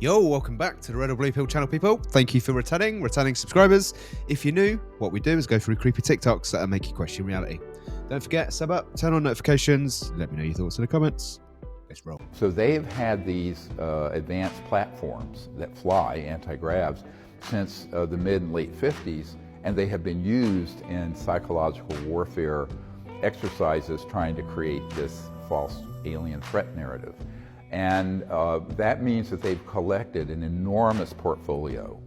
Yo, welcome back to the Red or Blue Pill channel, people. Thank you for returning subscribers. If you're new, what we do is go through creepy TikToks that make you question reality. Don't forget, sub up, turn on notifications, let me know your thoughts in the comments. Let's roll. So they've had these advanced platforms that fly, anti-gravs, since the mid and late 50s, and they have been used in psychological warfare exercises trying to create this false alien threat narrative. And that means that they've collected an enormous portfolio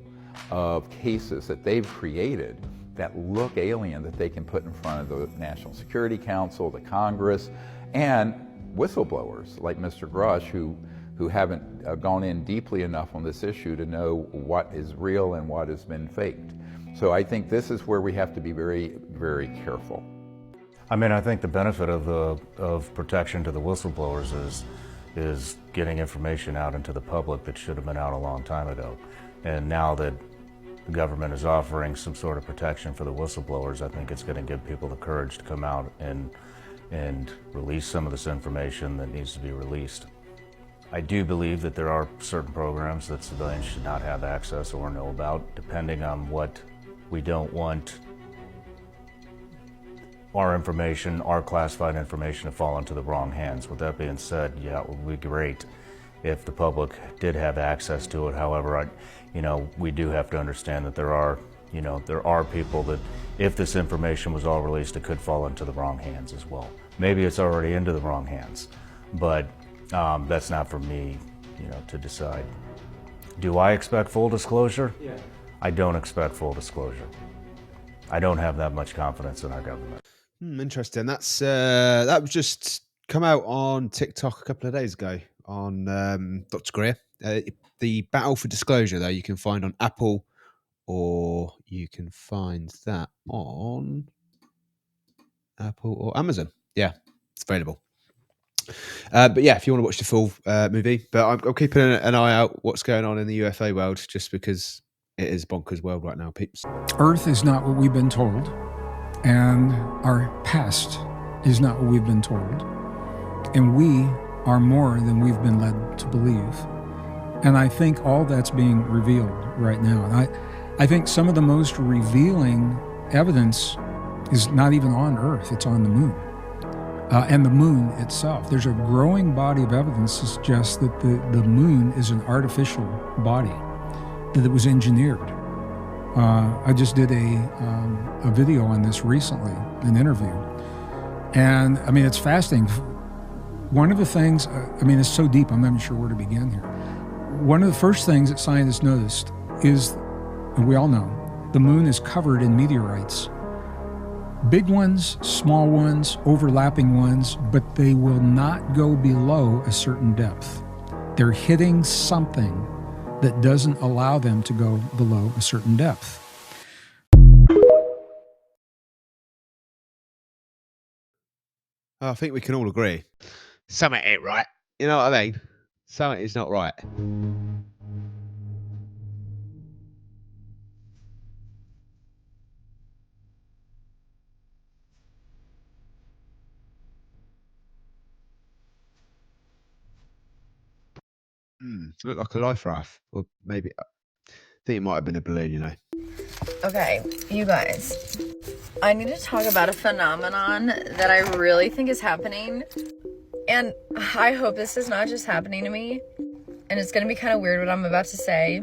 of cases that they've created that look alien, that they can put in front of the National Security Council, the Congress, and whistleblowers like Mr. Grush, who haven't gone in deeply enough on this issue to know what is real and what has been faked. So I think this is where we have to be very, very careful. I mean, I think the benefit of protection to the whistleblowers is getting information out into the public that should have been out a long time ago. And now that the government is offering some sort of protection for the whistleblowers, I think it's going to give people the courage to come out and release some of this information that needs to be released. I do believe that there are certain programs that civilians should not have access or know about, depending on what we don't want our information, our classified information, to fall into the wrong hands. With that being said, yeah, it would be great if the public did have access to it. However, we do have to understand that there are people that, if this information was all released, it could fall into the wrong hands as well. Maybe it's already into the wrong hands, but that's not for me, to decide. Do I expect full disclosure? Yeah. I don't expect full disclosure. I don't have that much confidence in our government. Interesting. That was just come out on TikTok a couple of days ago on Dr. Greer. The battle for disclosure, though, you can find on Apple, or you can find that on Apple or Amazon. Yeah, it's available. But yeah, if you want to watch the full movie, but I'm keeping an eye out what's going on in the UFO world, just because it is bonkers world right now, peeps. Earth is not what we've been told, and our past is not what we've been told, and we are more than we've been led to believe. And I think all that's being revealed right now. And I think some of the most revealing evidence is not even on Earth, it's on the moon. And the moon itself. There's a growing body of evidence that suggests that the moon is an artificial body, that it was engineered. I just did a video on this recently, an interview. And I mean, it's fascinating. One of the things, it's so deep, I'm not even sure where to begin here. One of the first things that scientists noticed is, and we all know, the moon is covered in meteorites. Big ones, small ones, overlapping ones, but they will not go below a certain depth. They're hitting something that doesn't allow them to go below a certain depth. I think we can all agree. Something ain't right. You know what I mean? Something is not right. Looked like a life raft, or maybe I think it might have been a balloon. Okay, you guys, I need to talk about a phenomenon that I really think is happening, and I hope this is not just happening to me, and it's gonna be kind of weird what I'm about to say,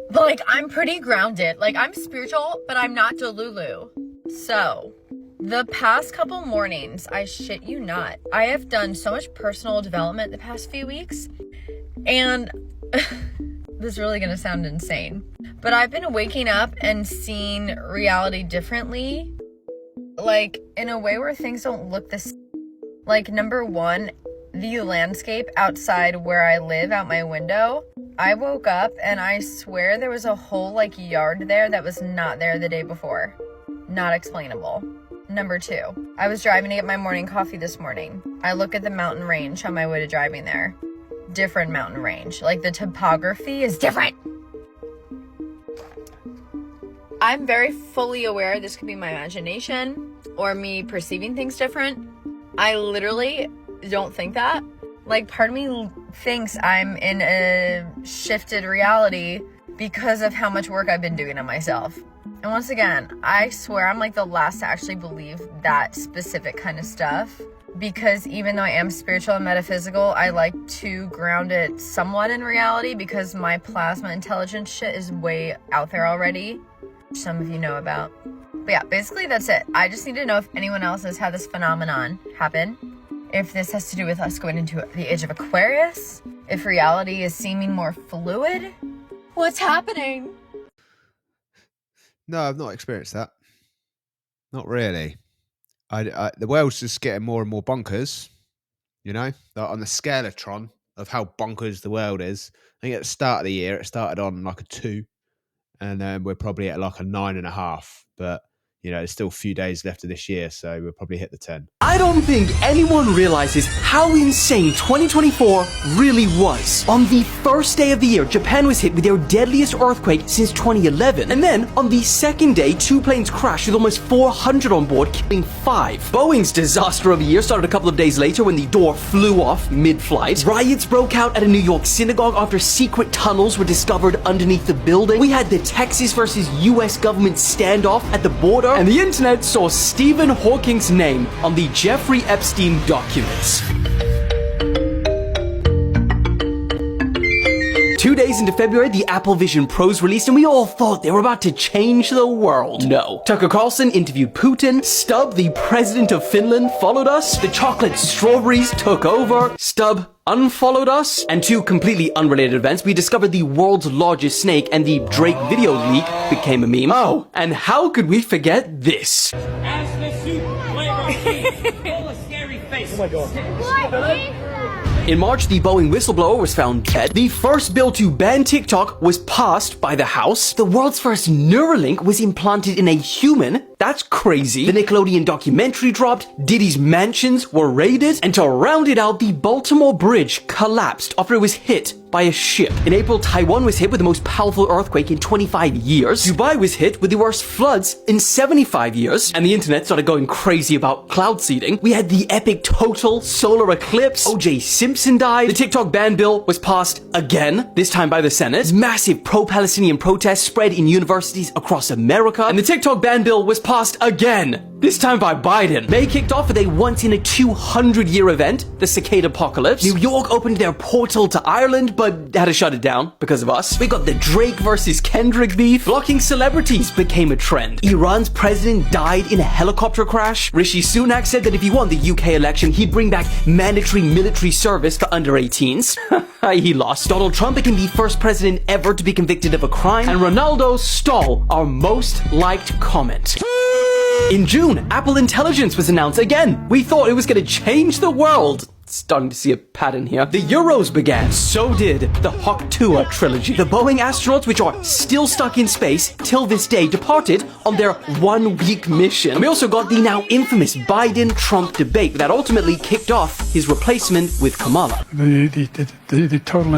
but I'm pretty grounded. I'm spiritual, but I'm not Delulu. So the past couple mornings, I shit you not, I have done so much personal development the past few weeks. And this is really gonna sound insane, but I've been waking up and seeing reality differently, in a way where things don't look the same. Number one, the landscape outside where I live, out my window, I woke up and I swear there was a whole yard there that was not there the day before. Not explainable. Number two, I was driving to get my morning coffee this morning. I look at the mountain range on my way to driving there. Different mountain range. The topography is different. I'm very fully aware this could be my imagination or me perceiving things different. I literally don't think that. Part of me thinks I'm in a shifted reality because of how much work I've been doing on myself. And once again, I swear I'm like the last to actually believe that specific kind of stuff, because even though I am spiritual and metaphysical, I like to ground it somewhat in reality because my plasma intelligence shit is way out there already, which some of you know about. But yeah, basically that's it. I just need to know if anyone else has had this phenomenon happen, if this has to do with us going into the age of Aquarius, if reality is seeming more fluid. What's happening? No, I've not experienced that. Not really. The world's just getting more and more bonkers, you know? Like on the scalatron of how bonkers the world is. I think at the start of the year, it started on like a 2, and then we're probably at like a 9.5. But, you know, there's still a few days left of this year, so we'll probably hit the 10. I don't think anyone realizes how insane 2024 really was. On the first day of the year, Japan was hit with their deadliest earthquake since 2011. And then, on the second day, 2 planes crashed with almost 400 on board, killing 5. Boeing's disaster of the year started a couple of days later when the door flew off mid-flight. Riots broke out at a New York synagogue after secret tunnels were discovered underneath the building. We had the Texas versus US government standoff at the border. And the internet saw Stephen Hawking's name on the Jeffrey Epstein documents. 2 days into February, the Apple Vision Pros released, and we all thought they were about to change the world. No. Tucker Carlson interviewed Putin. Stubb, the president of Finland, followed us. The chocolate strawberries took over. Stubb unfollowed us. And 2 completely unrelated events. We discovered the world's largest snake, and the Drake video leak became a meme. Oh, and how could we forget this? Ask the soup flavor full of scary faces. Oh my god. In March, the Boeing whistleblower was found dead. The first bill to ban TikTok was passed by the House. The world's first Neuralink was implanted in a human. That's crazy. The Nickelodeon documentary dropped. Diddy's mansions were raided. And to round it out, the Baltimore Bridge collapsed after it was hit by a ship. In April, Taiwan was hit with the most powerful earthquake in 25 years. Dubai was hit with the worst floods in 75 years. And the internet started going crazy about cloud seeding. We had the epic total solar eclipse. O.J. Simpson died. The TikTok ban bill was passed again, this time by the Senate. Massive pro-Palestinian protests spread in universities across America. And the TikTok ban bill was passed again, this time by Biden. May kicked off with a once-in-a-200-year event, the Cicada Apocalypse. New York opened their portal to Ireland, but had to shut it down because of us. We got the Drake versus Kendrick beef. Blocking celebrities became a trend. Iran's president died in a helicopter crash. Rishi Sunak said that if he won the UK election, he'd bring back mandatory military service for under 18s. He lost. Donald Trump became the first president ever to be convicted of a crime. And Ronaldo stole our most liked comment. In June, Apple Intelligence was announced again. We thought it was going to change the world. Starting to see a pattern here. The Euros began. So did the Hawk-Tuah trilogy. The Boeing astronauts, which are still stuck in space till this day, departed on their 1-week mission. And we also got the now infamous Biden-Trump debate that ultimately kicked off his replacement with Kamala. In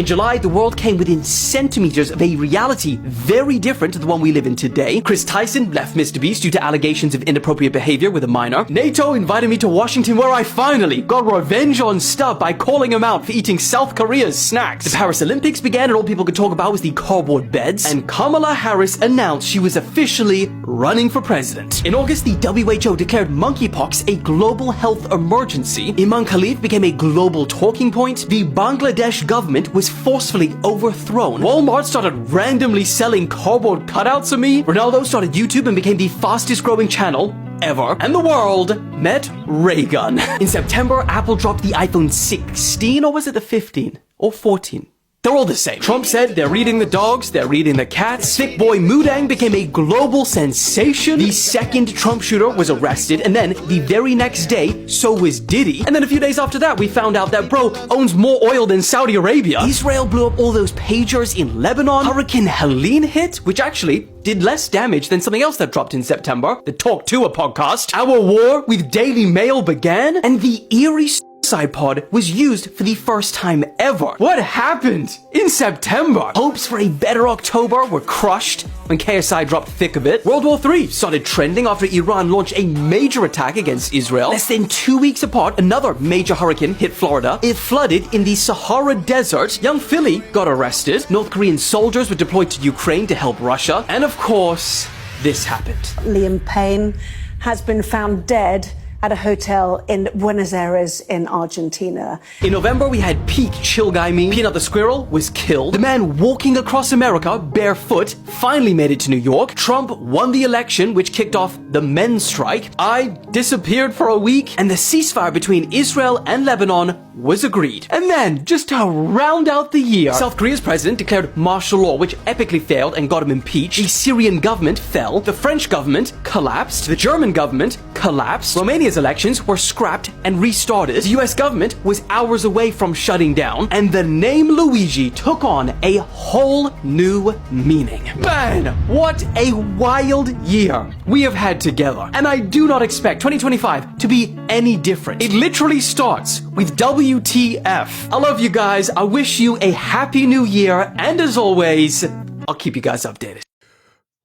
July, the world came within centimeters of a reality very different to the one we live in today. Chris Tyson left Mr. Beast due to allegations of inappropriate behavior with a minor. NATO invited me to Washington, where I finally got revenge on Stubb by calling him out for eating South Korea's snacks. The Paris Olympics began, and all people could talk about was the cardboard beds. And Kamala Harris announced she was officially running for president. In August, the WHO declared monkeypox a global health emergency. Imam Khalid became a global talking point. The Bangladesh government was forcefully overthrown. Walmart started randomly selling cardboard cutouts of me. Ronaldo started YouTube and became the fastest growing channel ever. And the world met Reagan. In September, Apple dropped the iPhone 16, or was it the 15? Or 14? They're all the same. Trump said they're eating the dogs, they're eating the cats. Thick boy Mudang became a global sensation. The second Trump shooter was arrested, and then the very next day, so was Diddy. And then a few days after that, we found out that bro owns more oil than Saudi Arabia. Israel blew up all those pagers in Lebanon. Hurricane Helene hit, which actually did less damage than something else that dropped in September, the Talk-Tuah podcast. Our war with Daily Mail began, and the eerie suicide pod was used for the first time ever. What happened in September? Hopes for a better October were crushed. when KSI dropped thick of it. World War III started trending after Iran launched a major attack against Israel. Less than 2 weeks apart, another major hurricane hit Florida. It flooded in the Sahara Desert. Young Philly got arrested. North Korean soldiers were deployed to Ukraine to help Russia. And of course, this happened. Liam Payne has been found dead at a hotel in Buenos Aires in Argentina. In November, we had peak chill guy meme. Peanut the squirrel was killed. The man walking across America barefoot finally made it to New York. Trump won the election, which kicked off the men's strike. I disappeared for a week, and the ceasefire between Israel and Lebanon was agreed. And then, just to round out the year, South Korea's president declared martial law, which epically failed and got him impeached. The Syrian government fell. The French government collapsed. The German government collapsed. Romania's elections were scrapped and restarted. The US government was hours away from shutting down, and the name Luigi took on a whole new meaning. Man, what a wild year we have had together, and I do not expect 2025 to be any different. It literally starts with WTF. I love you guys. I wish you a happy new year, and as always, I'll keep you guys updated.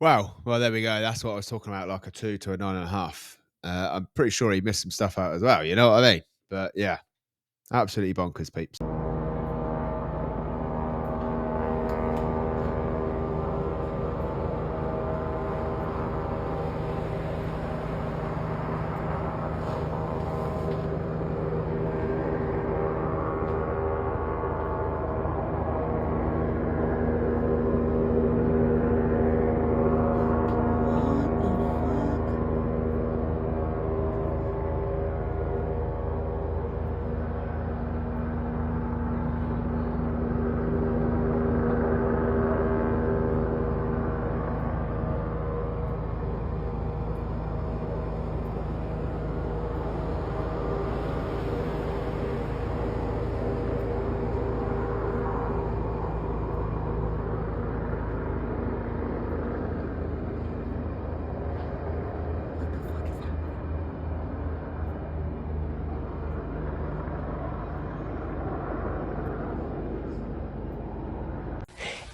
Wow. Well, there we go. That's what I was talking about, like a 2 to a 9.5. I'm pretty sure he missed some stuff out as well. You know what I mean? But yeah, absolutely bonkers, peeps.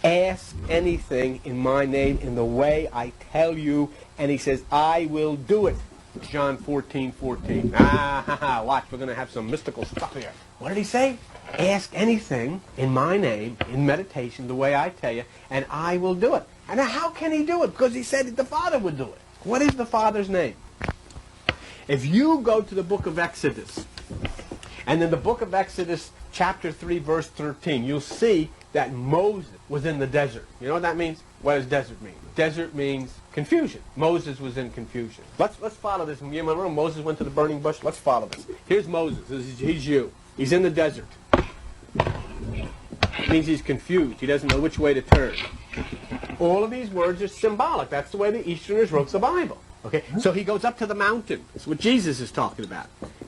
Ask anything in my name in the way I tell you, and he says, I will do it. John 14:14. Watch, we're going to have some mystical stuff here. What did he say? Ask anything in my name, in meditation, the way I tell you, and I will do it. And how can he do it? Because he said the Father would do it. What is the Father's name? If you go to the book of Exodus, and in the book of Exodus, chapter 3, verse 13, you'll see that Moses was in the desert. You know what that means? What does desert mean? Desert means confusion. Moses was in confusion. Let's follow this. Remember when Moses went to the burning bush? Let's follow this. Here's Moses. He's you. He's in the desert. It means he's confused. He doesn't know which way to turn. All of these words are symbolic. That's the way the Easterners wrote the Bible. Okay? So he goes up to the mountain. That's what Jesus is talking about.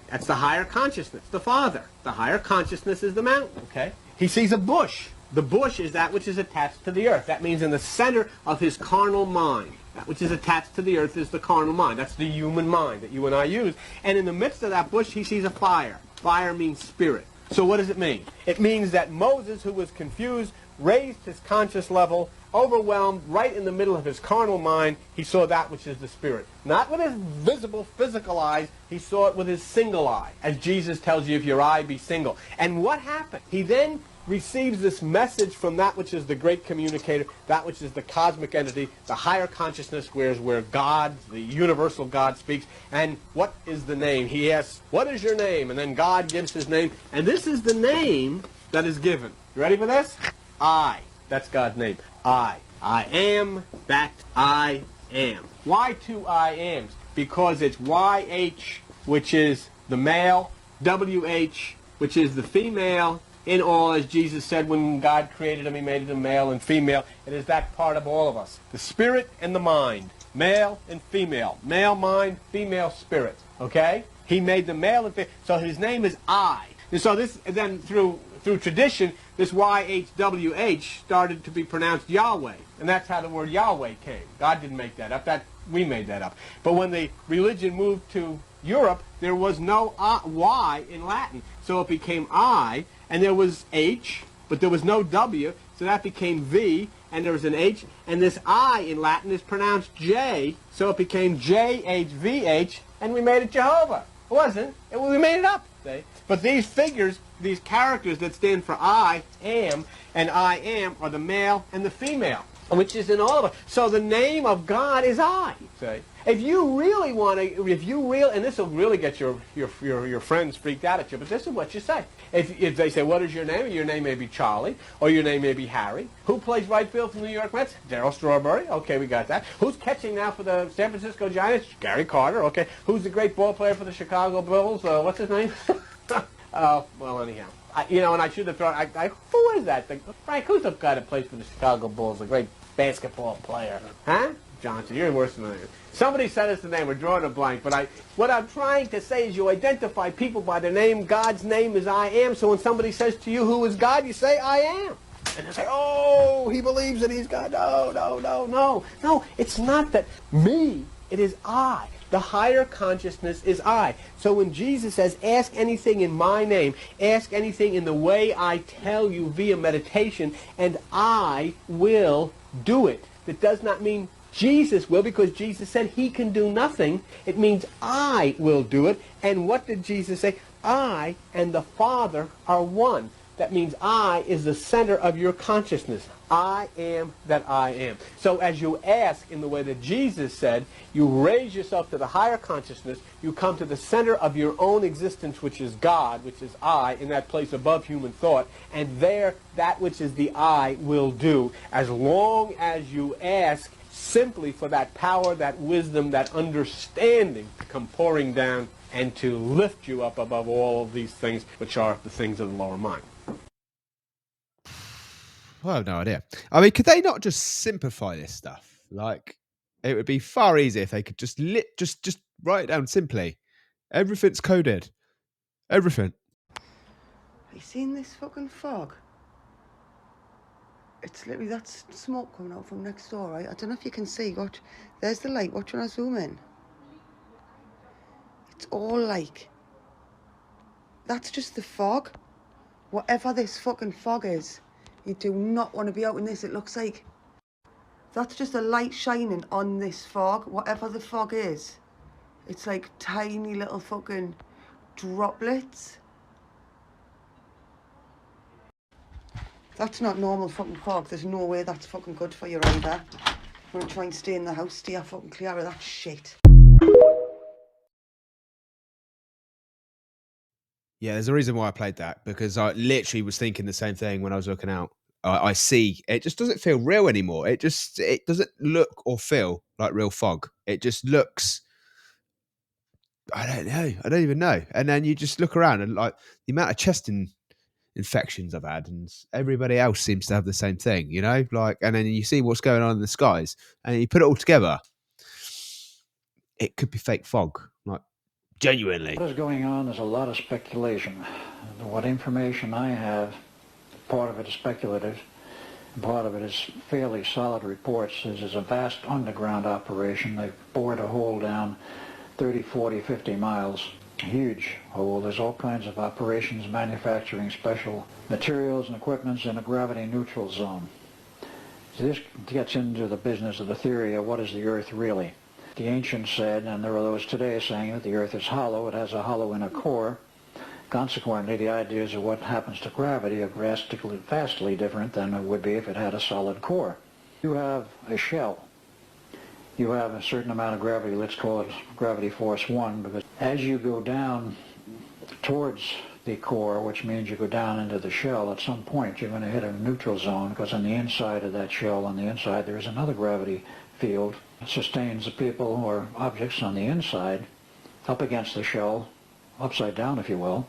That's the higher consciousness, the Father. The higher consciousness is the mountain. Okay? He sees a bush. The bush is that which is attached to the earth. That means in the center of his carnal mind. That which is attached to the earth is the carnal mind. That's the human mind that you and I use. And in the midst of that bush, he sees a fire. Fire means spirit. So what does it mean? It means that Moses, who was confused, raised his conscious level, overwhelmed, right in the middle of his carnal mind, he saw that which is the spirit. Not with his visible, physical eyes, he saw it with his single eye. As Jesus tells you, if your eye be single. And what happened? He then receives this message from that which is the great communicator, that which is the cosmic entity, the higher consciousness, where God, the universal God, speaks. And what is the name? He asks, what is your name? And then God gives his name. And this is the name that is given. You ready for this? I. That's God's name. I. I am that I am. Why two I ams? Because it's YH, which is the male, WH, which is the female. In all, as Jesus said, when God created them, he made them male and female. It is that part of all of us. The spirit and the mind. Male and female. Male mind, female spirit. Okay? He made them male and female. So his name is I. And so this, then through tradition, this YHWH started to be pronounced Yahweh. And that's how the word Yahweh came. God didn't make that up. We made that up. But when the religion moved to Europe, there was no Y in Latin. So it became I, and there was H, but there was no W. So so that became V, and there was an H, and this I in Latin is pronounced J, so it became JHVH, and we made it Jehovah. It wasn't. We made it up. See? But these figures, these characters that stand for I am and I am are the male and the female, which is in all of us. So the name of God is I. See? If you really want to, and this will really get your friends freaked out at you, but this is what you say. If they say, what is your name? Your name may be Charlie, or your name may be Harry. Who plays right field for the New York Mets? Darryl Strawberry. Okay, we got that. Who's catching now for the San Francisco Giants? Gary Carter. Okay. Who's the great ball player for the Chicago Bulls? What's his name? Well, anyhow. And I should have thrown, who is that? Frank, who's the guy that plays for the Chicago Bulls? The great basketball player. Huh? Johnson, you're worse than I am. Somebody said us the name. We're drawing a blank. But what I'm trying to say is you identify people by their name. God's name is I am. So when somebody says to you, who is God? You say, I am. And they say, oh, he believes that he's God. No, it's not that me. It is I. The higher consciousness is I. So when Jesus says, ask anything in my name, ask anything in the way I tell you via meditation, and I will do it. That does not mean Jesus will, because Jesus said he can do nothing. It means I will do it. And what did Jesus say? I and the Father are one. That means I is the center of your consciousness. I am that I am. So as you ask in the way that Jesus said, you raise yourself to the higher consciousness, you come to the center of your own existence, which is God, which is I, in that place above human thought, and there, that which is the I will do, as long as you ask simply for that power, that wisdom, that understanding to come pouring down and to lift you up above all of these things, which are the things of the lower mind. Well, I have no idea. I mean, could they not just simplify this stuff? Like, it would be far easier if they could just write it down simply. Everything's coded. Everything. Have you seen this fucking fog? It's literally, that's smoke coming out from next door, right? I don't know if you can see. Watch, there's the light. Watch when I zoom in. It's all like, that's just the fog. Whatever this fucking fog is, you do not want to be out in this. It looks like that's just a light shining on this fog. Whatever the fog is, it's like tiny little fucking droplets. That's not normal fucking fog. There's no way that's fucking good for you either. You want to try and stay in the house, stay fucking clear of that shit. Yeah, there's a reason why I played that, because I literally was thinking the same thing when I was looking out. I see it just doesn't feel real anymore. It doesn't look or feel like real fog. It just looks, I don't know. I don't even know. And then you just look around and like the amount of chest infections I've had, and everybody else seems to have the same thing, you know, like, and then you see what's going on in the skies and you put it all together. It could be fake fog, like genuinely. What is going on? There's a lot of speculation. What information I have, part of it is speculative, and part of it is fairly solid reports. There's a vast underground operation. They've bored a hole down 30, 40, 50 miles. Huge hole. There's all kinds of operations manufacturing special materials and equipments in a gravity neutral zone. So this gets into the business of the theory of what is the Earth really. The ancients said, and there are those today saying that the Earth is hollow. It has a hollow inner core. Consequently, the ideas of what happens to gravity are vastly different than it would be if it had a solid core. You have a shell. You have a certain amount of gravity, let's call it gravity force 1, because as you go down towards the core, which means you go down into the shell, at some point you're going to hit a neutral zone, because on the inside of that shell, on the inside, there is another gravity field that sustains the people or objects on the inside up against the shell, upside down if you will,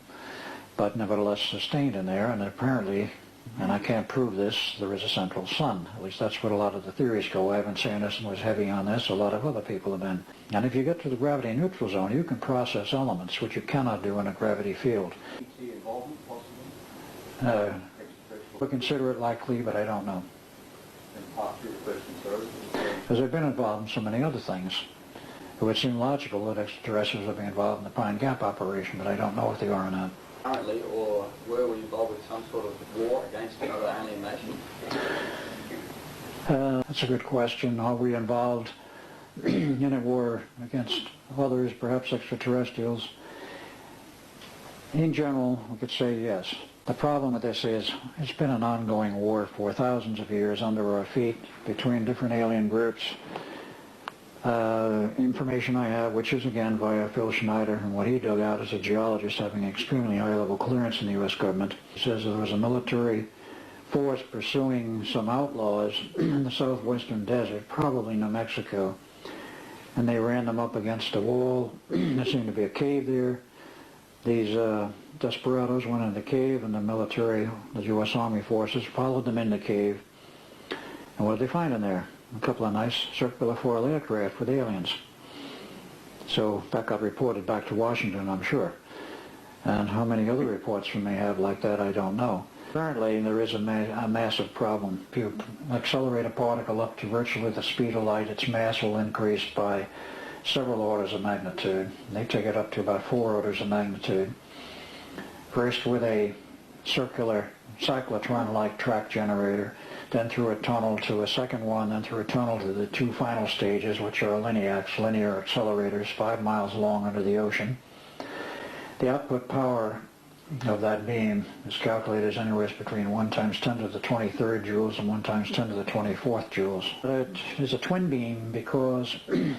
but nevertheless sustained in there, and apparently, and I can't prove this, there is a central sun. At least that's what a lot of the theories go. I haven't seen this and was heavy on this. A lot of other people have been. And if you get to the gravity neutral zone, you can process elements, which you cannot do in a gravity field. We consider it likely, but I don't know. Because I've been involved in so many other things. It would seem logical that extraterrestrials would be involved in the Pine Gap operation, but I don't know if they are or not. currently, or were we involved with some sort of war against another alien nation? That's a good question. Are we involved in a war against others, perhaps extraterrestrials? In general, we could say yes. The problem with this is it's been an ongoing war for thousands of years under our feet between different alien groups. Information I have, which is again via Phil Schneider, and what he dug out as a geologist having extremely high-level clearance in the U.S. government, he says there was a military force pursuing some outlaws in the southwestern desert, probably New Mexico, and they ran them up against a wall. There seemed to be a cave there. These desperados went in the cave, and the military, the U.S. Army forces, followed them in the cave. And what did they find in there? A couple of nice circular foil aircraft with aliens. So that got reported back to Washington, I'm sure. And how many other reports we may have like that, I don't know. Currently, there is a massive problem. If you accelerate a particle up to virtually the speed of light, its mass will increase by several orders of magnitude. They take it up to about 4 orders of magnitude. First with a circular cyclotron-like track generator, then through a tunnel to a second one, then through a tunnel to the 2 final stages, which are LINEACs, linear accelerators, 5 miles long under the ocean. The output power of that beam is calculated as anywhere between 1 times 10 to the 23rd joules and 1 times 10 to the 24th joules. It is a twin beam because it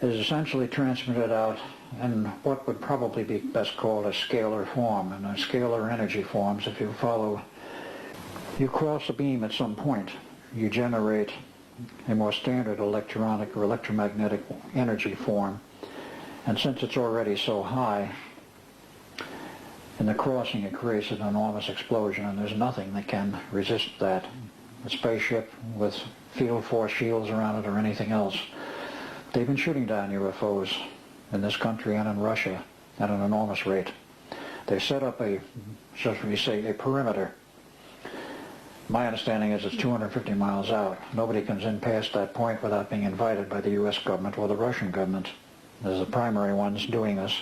is essentially transmitted out in what would probably be best called a scalar form. And scalar energy forms, if you follow, you cross a beam at some point, you generate a more standard electronic or electromagnetic energy form. And since it's already so high, in the crossing it creates an enormous explosion, and there's nothing that can resist that. A spaceship with field force shields around it or anything else. They've been shooting down UFOs in this country and in Russia at an enormous rate. They set up a, so we say, a perimeter. My understanding is it's 250 miles out. Nobody comes in past that point without being invited by the U.S. government or the Russian government. There's the primary ones doing this.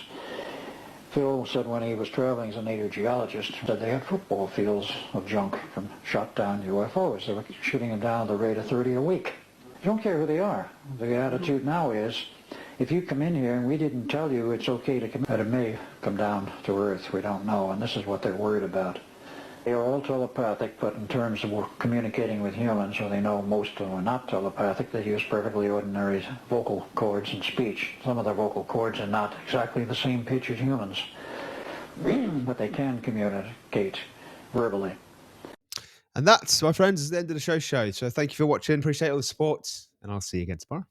Phil said when he was traveling as a native geologist that they had football fields of junk from shot down UFOs. They were shooting them down at the rate of 30 a week. You don't care who they are. The attitude now is, if you come in here and we didn't tell you it's okay to come in, it may come down to Earth. We don't know, and this is what they're worried about. They are all telepathic, but in terms of communicating with humans, or they know most of them are not telepathic, they use perfectly ordinary vocal cords and speech. Some of their vocal cords are not exactly the same pitch as humans, but they can communicate verbally. And that's, my friends, is the end of the show. So thank you for watching. Appreciate all the support, and I'll see you again tomorrow.